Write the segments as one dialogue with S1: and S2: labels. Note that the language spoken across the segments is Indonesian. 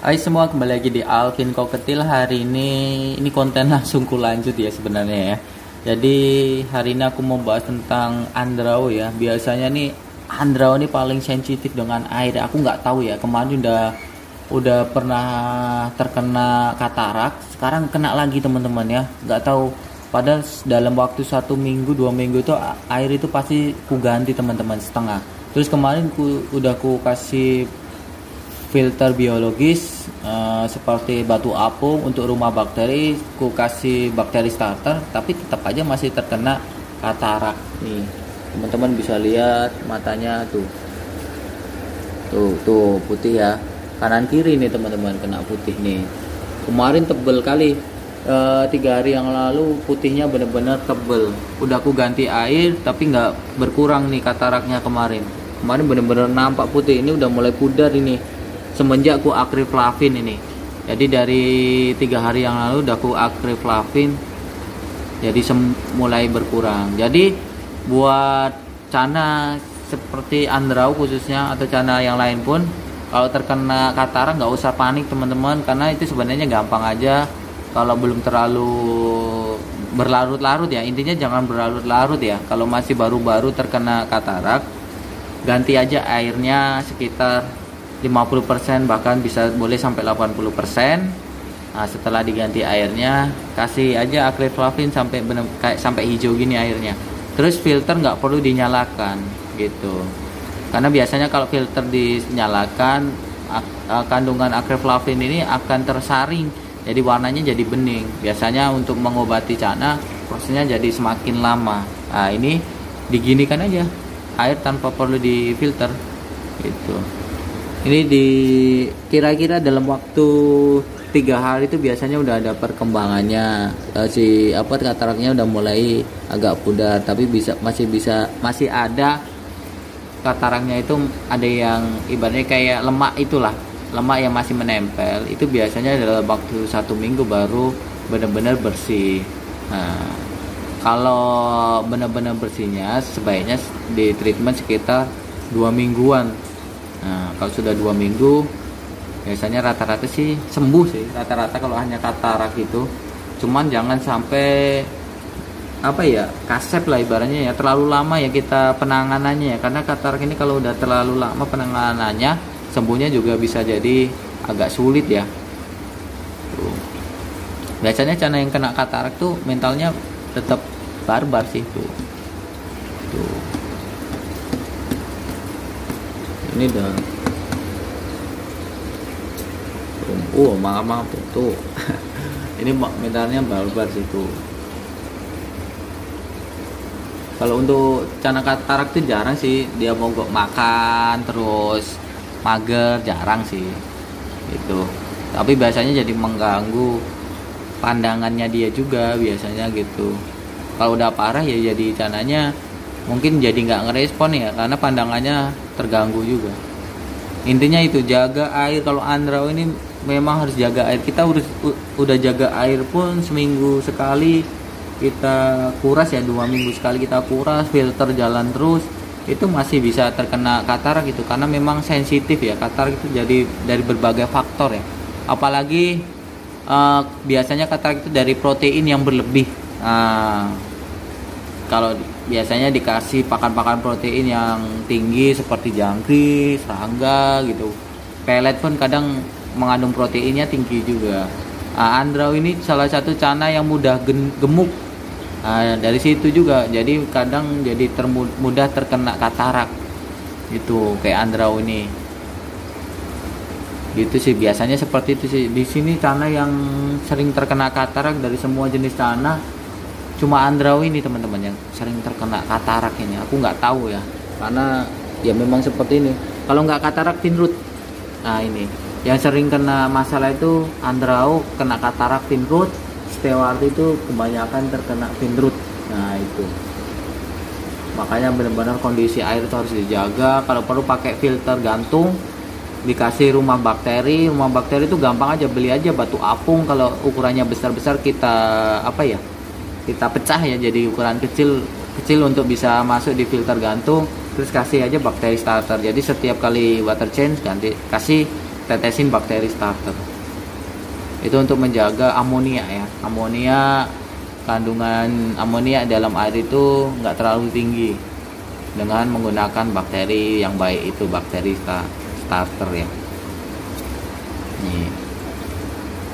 S1: Hai semua, kembali lagi di Alvin Koketil. Hari ini konten langsung ku lanjut ya sebenarnya ya. Jadi hari ini aku mau bahas tentang Andrao ya. Biasanya nih Andrao nih paling sensitif dengan air. Aku nggak tahu ya, kemarin udah pernah terkena katarak, sekarang kena lagi teman-teman ya. Nggak tahu, padahal dalam waktu 1 minggu 2 minggu itu air itu pasti ku ganti teman-teman setengah. Terus kemarin udah ku kasih filter biologis seperti batu apung untuk rumah bakteri, ku kasih bakteri starter, tapi tetap aja masih terkena katarak nih. Teman-teman bisa lihat matanya tuh putih ya, kanan kiri nih teman-teman kena putih nih. Kemarin tebel kali, 3 hari yang lalu putihnya benar-benar tebel. Udah aku ganti air tapi nggak berkurang nih kataraknya kemarin benar-benar nampak putih. Ini udah mulai pudar ini semenjak ku akriflavin ini. Jadi dari 3 hari yang lalu udah ku akriflavin, jadi mulai berkurang. Jadi buat cana seperti Andrao khususnya atau cana yang lain pun, kalau terkena katarak nggak usah panik teman-teman, karena itu sebenarnya gampang aja kalau belum terlalu berlarut-larut ya. Intinya jangan berlarut-larut ya. Kalau masih baru-baru terkena katarak, ganti aja airnya sekitar 50%, bahkan bisa boleh sampai 80%. Nah, setelah diganti airnya, kasih aja akriflavin sampai sampai hijau gini airnya. Terus filter nggak perlu dinyalakan gitu, karena biasanya kalau filter dinyalakan, kandungan akriflavin ini akan tersaring, jadi warnanya jadi bening. Biasanya untuk mengobati cana prosesnya jadi semakin lama. Nah, ini diginikan aja air tanpa perlu difilter gitu. Ini kira-kira dalam waktu 3 hari itu biasanya udah ada perkembangannya. Kataraknya udah mulai agak pudar, tapi masih ada kataraknya itu, ada yang ibaratnya kayak lemak itulah, lemak yang masih menempel. Itu biasanya dalam waktu 1 minggu baru benar-benar bersih. Nah, kalau benar-benar bersihnya sebaiknya di treatment sekitar 2 mingguan. Nah, kalau sudah 2 minggu biasanya rata-rata sih sembuh sih, rata-rata kalau hanya katarak itu. Cuman jangan sampai kasep lah ibaratnya ya, terlalu lama ya kita penanganannya ya, karena katarak ini kalau udah terlalu lama penanganannya, sembuhnya juga bisa jadi agak sulit ya. Biasanya cana yang kena katarak tuh mentalnya tetap barbar sih tuh. Ini dah maaf tuh. Ini mentalnya barbar sih tuh. Kalau untuk cana katarak tuh jarang sih dia mogok makan terus mager, jarang sih itu. Tapi biasanya jadi mengganggu pandangannya dia juga biasanya gitu. Kalau udah parah ya jadi cananya mungkin jadi nggak ngerespon ya, karena pandangannya terganggu juga. Intinya itu, jaga air. Kalau Andrao ini memang harus jaga air. Kita udah jaga air pun seminggu sekali kita kuras ya, 2 minggu sekali kita kuras, filter jalan terus, itu masih bisa terkena katarak gitu, karena memang sensitif ya. Katarak itu jadi dari berbagai faktor ya, apalagi biasanya katarak itu dari protein yang berlebih. Kalau biasanya dikasih pakan-pakan protein yang tinggi seperti jangkrik, serangga gitu, pelet pun kadang mengandung proteinnya tinggi juga. Andrao ini salah satu cana yang mudah gemuk. Dari situ juga jadi kadang jadi mudah terkena katarak gitu, kayak Andrao ini gitu sih. Biasanya seperti itu sih. Di sini cana yang sering terkena katarak dari semua jenis cana cuma Andrao ini teman-teman yang sering terkena katarak ini. Aku nggak tahu ya, karena ya memang seperti ini. Kalau nggak katarak, pinroot. Nah, ini yang sering kena masalah itu Andrao, kena katarak, pinroot. Stewart itu kebanyakan terkena pinroot. Nah, itu makanya benar-benar kondisi air itu harus dijaga. Kalau perlu pakai filter gantung, dikasih rumah bakteri. Rumah bakteri itu gampang aja, beli aja batu apung. Kalau ukurannya besar-besar kita pecah ya jadi ukuran kecil untuk bisa masuk di filter gantung. Terus kasih aja bakteri starter. Jadi setiap kali water change kasih tetesin bakteri starter. Itu untuk menjaga amonia ya. Kandungan amonia dalam air itu nggak terlalu tinggi dengan menggunakan bakteri yang baik, itu bakteri starter ya.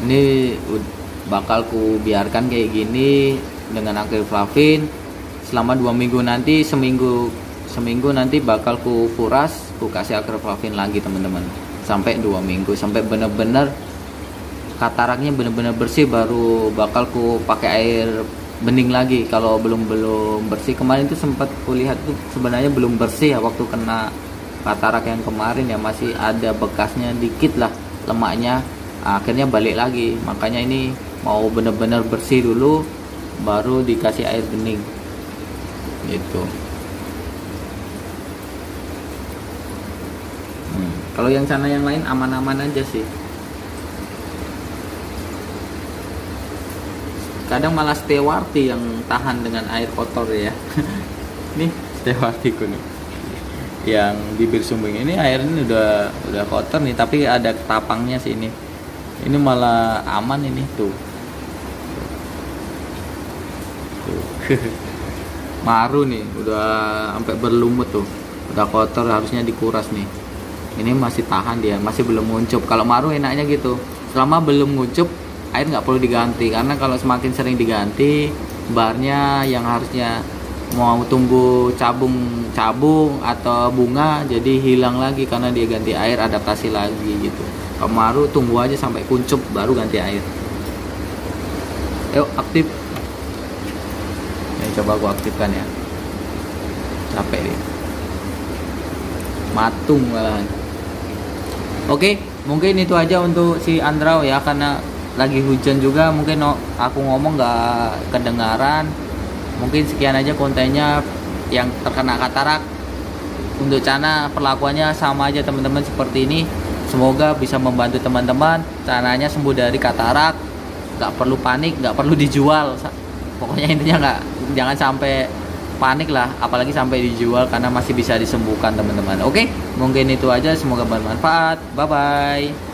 S1: Ini bakal ku biarkan kayak gini dengan akriflavin selama 2 minggu. Nanti seminggu nanti bakal ku kuras, ku kasih akriflavin lagi teman-teman, sampai 2 minggu, sampai bener-bener kataraknya bener-bener bersih, baru bakal ku pakai air bening lagi. Kalau belum bersih, kemarin tuh sempat kulihat tuh sebenarnya belum bersih ya waktu kena katarak yang kemarin ya, masih ada bekasnya dikit lah lemaknya. Akhirnya balik lagi, makanya ini mau bener-bener bersih dulu baru dikasih air bening gitu. Kalau yang sana yang lain aman-aman aja sih. Kadang malah stewarti yang tahan dengan air kotor ya. Nih stewartiku nih, yang bibir sumbing ini airnya udah kotor nih, tapi ada tapangnya sih ini. Ini malah aman ini tuh. Maru nih udah sampai berlumut tuh, udah kotor, harusnya dikuras nih. Ini masih tahan dia, masih belum nguncup. Kalau maru enaknya gitu, selama belum nguncup air nggak perlu diganti, karena kalau semakin sering diganti, barnya yang harusnya mau tumbuh cabung atau bunga jadi hilang lagi karena dia ganti air, adaptasi lagi gitu. Kalau maru tunggu aja sampai kuncup baru ganti air. Yuk aktif. Ini coba aku aktifkan ya. Capek deh. Matung malahan. Oke, mungkin itu aja untuk si Andrau ya, karena lagi hujan juga, mungkin aku ngomong nggak kedengaran. Mungkin sekian aja kontennya yang terkena katarak. Untuk Cana perlakuannya sama aja teman-teman seperti ini. Semoga bisa membantu teman-teman caranya sembuh dari katarak. Nggak perlu panik, nggak perlu dijual. Pokoknya intinya jangan sampai panik lah, apalagi sampai dijual, karena masih bisa disembuhkan teman-teman. Oke, mungkin itu aja, semoga bermanfaat. Bye bye.